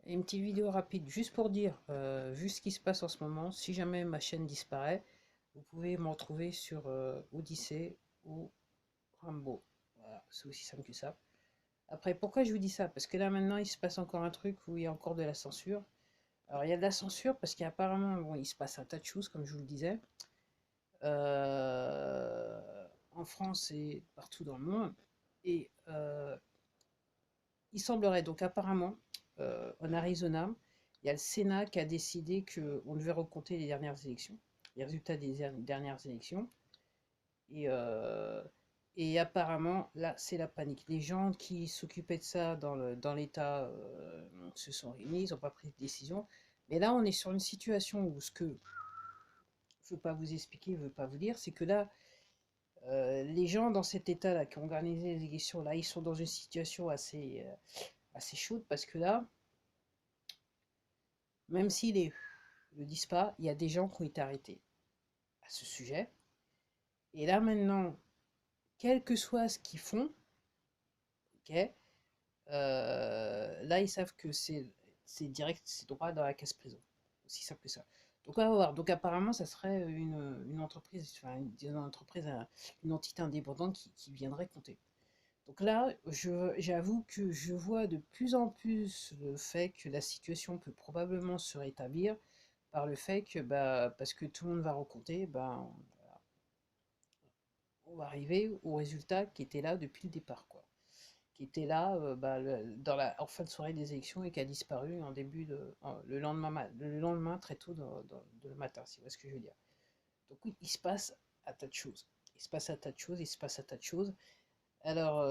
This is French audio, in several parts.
Et une petite vidéo rapide, juste pour dire, vu ce qui se passe en ce moment, si jamais ma chaîne disparaît, vous pouvez me retrouver sur Odyssée ou Rambo. Voilà, c'est aussi simple que ça. Après, pourquoi je vous dis ça? Parce que là maintenant, il se passe encore un truc où il y a encore de la censure. Alors, il y a de la censure parce qu'apparemment, bon, il se passe un tas de choses, comme je vous le disais, en France et partout dans le monde. Et il semblerait donc apparemment, en Arizona, il y a le Sénat qui a décidé qu'on devait recompter les dernières élections, les résultats des dernières élections. Et, euh, et apparemment, là, c'est la panique. Les gens qui s'occupaient de ça dans l'État se sont réunis, ils n'ont pas pris de décision. Mais là, on est sur une situation où ce que je ne veux pas vous expliquer, je ne veux pas vous dire, c'est que là, les gens dans cet État-là qui ont organisé les élections, là, ils sont dans une situation assez chaude parce que là, même s'ils ne le disent pas, il y a des gens qui ont été arrêtés à ce sujet. Et là maintenant, quel que soit ce qu'ils font, ok, là ils savent que c'est direct, c'est droit dans la casse prison. Aussi simple que ça. Donc on va voir. Donc apparemment, ça serait une entreprise, enfin une entreprise, une entité indépendante qui viendrait compter. Donc là, j'avoue que je vois de plus en plus le fait que la situation peut probablement se rétablir par le fait que, bah, parce que tout le monde va recompter, bah, on va arriver au résultat qui était là depuis le départ, quoi. Qui était là bah, en fin de soirée des élections et qui a disparu le lendemain très tôt le matin, si vous voyez ce que je veux dire. Donc oui, il se passe un tas de choses. Il se passe un tas de choses, il se passe un tas de choses. Alors,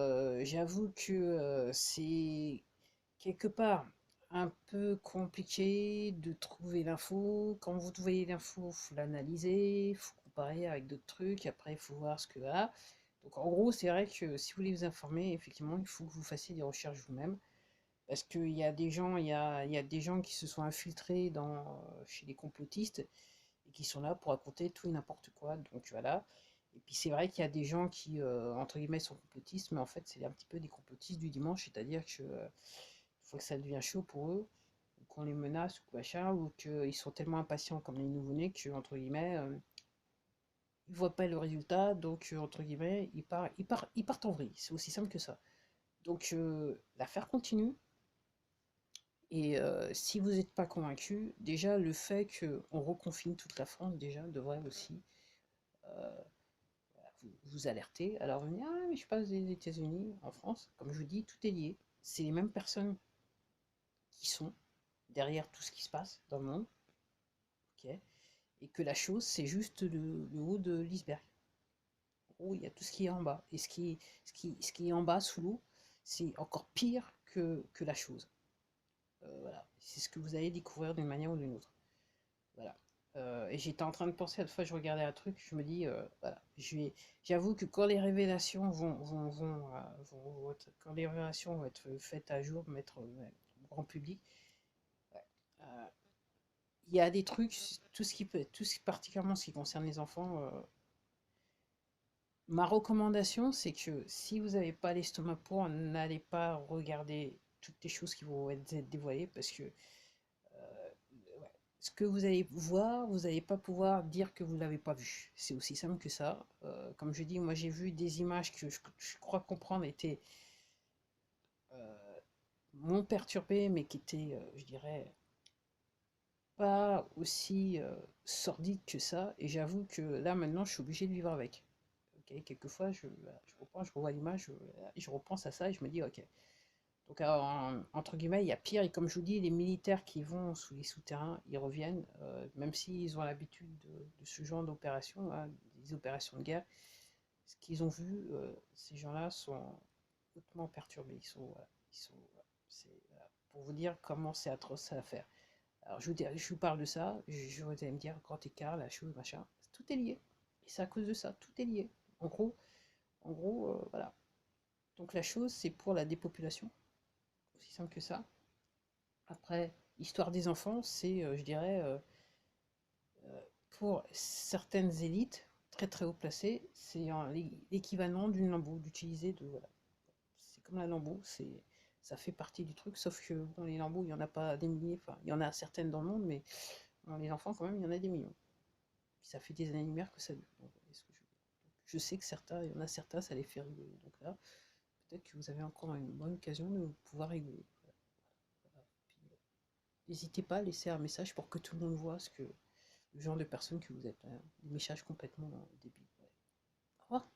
j'avoue que c'est quelque part un peu compliqué de trouver l'info. Quand vous voyez l'info, il faut l'analyser, il faut comparer avec d'autres trucs, après il faut voir ce que là. Donc en gros, c'est vrai que si vous voulez vous informer, effectivement, il faut que vous fassiez des recherches vous-même. Parce qu'il y a des gens, il y a des gens qui se sont infiltrés chez les complotistes et qui sont là pour raconter tout et n'importe quoi. Donc voilà. Et puis c'est vrai qu'il y a des gens qui, entre guillemets, sont complotistes, mais en fait, c'est un petit peu des complotistes du dimanche, c'est-à-dire que une fois que ça devient chaud pour eux, ou qu'on les menace ou machin, ou qu'ils sont tellement impatients comme les nouveau-nés que, entre guillemets, ils voient pas le résultat, donc, entre guillemets, ils partent en vrille. C'est aussi simple que ça. Donc, l'affaire continue. Et si vous n'êtes pas convaincu, déjà le fait qu'on reconfine toute la France, déjà, devrait aussi euh, vous alerter. Alors vous me dites, ah mais je passe des États-Unis en France, comme je vous dis, tout est lié. C'est les mêmes personnes qui sont derrière tout ce qui se passe dans le monde, ok, et que la chose, c'est juste le haut de l'iceberg. En gros, il y a tout ce qui est en bas. Et ce qui est en bas, sous l'eau, c'est encore pire que la chose. Voilà. C'est ce que vous allez découvrir d'une manière ou d'une autre. Voilà. Et j'étais en train de penser, à la fois je regardais un truc, je me dis, voilà, j'avoue que quand les révélations quand les révélations vont être faites à jour, mettre au grand public, ouais, euh, il y a des trucs, particulièrement ce qui concerne les enfants, ma recommandation, c'est que si vous n'avez pas l'estomac pour, n'allez pas regarder toutes les choses qui vont être dévoilées, parce que ouais, ce que vous allez voir, vous n'allez pas pouvoir dire que vous ne l'avez pas vu. C'est aussi simple que ça. Comme je dis, moi j'ai vu des images que je crois comprendre étaient euh, m'ont perturbé, mais qui étaient, je dirais, pas aussi sordides que ça. Et j'avoue que là maintenant, je suis obligé de vivre avec. Ok, quelquefois, je reprends, je revois l'image, je repense à ça et je me dis, ok. Donc, entre guillemets, il y a pire. Et comme je vous dis, les militaires qui vont sous les souterrains, ils reviennent, même s'ils ont l'habitude de ce genre d'opérations, hein, des opérations de guerre. Ce qu'ils ont vu, ces gens-là sont hautement perturbés. Voilà, voilà, voilà, pour vous dire comment c'est atroce à faire. Alors, je vous parle de ça, vous allez me dire, grand écart, la chose, machin. Tout est lié. Et c'est à cause de ça, tout est lié. En gros, voilà. Donc la chose, c'est pour la dépopulation, aussi simple que ça. Après, histoire des enfants, c'est, je dirais, pour certaines élites très très haut placées, c'est l'équivalent d'une lambeau, d'utiliser de voilà. C'est comme la lambeau, ça fait partie du truc, sauf que bon, les lambeaux, il n'y en a pas des milliers, enfin, il y en a certaines dans le monde, mais bon, les enfants, quand même, il y en a des millions. Puis ça fait des années-lumière que ça dure. Donc, je sais que certains, il y en a certains, ça les fait rigoler. Donc là, peut-être que vous avez encore une bonne occasion de pouvoir rigoler. Voilà. Puis, n'hésitez pas à laisser un message pour que tout le monde voit ce que le genre de personne que vous êtes. Hein. Des messages complètement débiles. Ouais. Au revoir.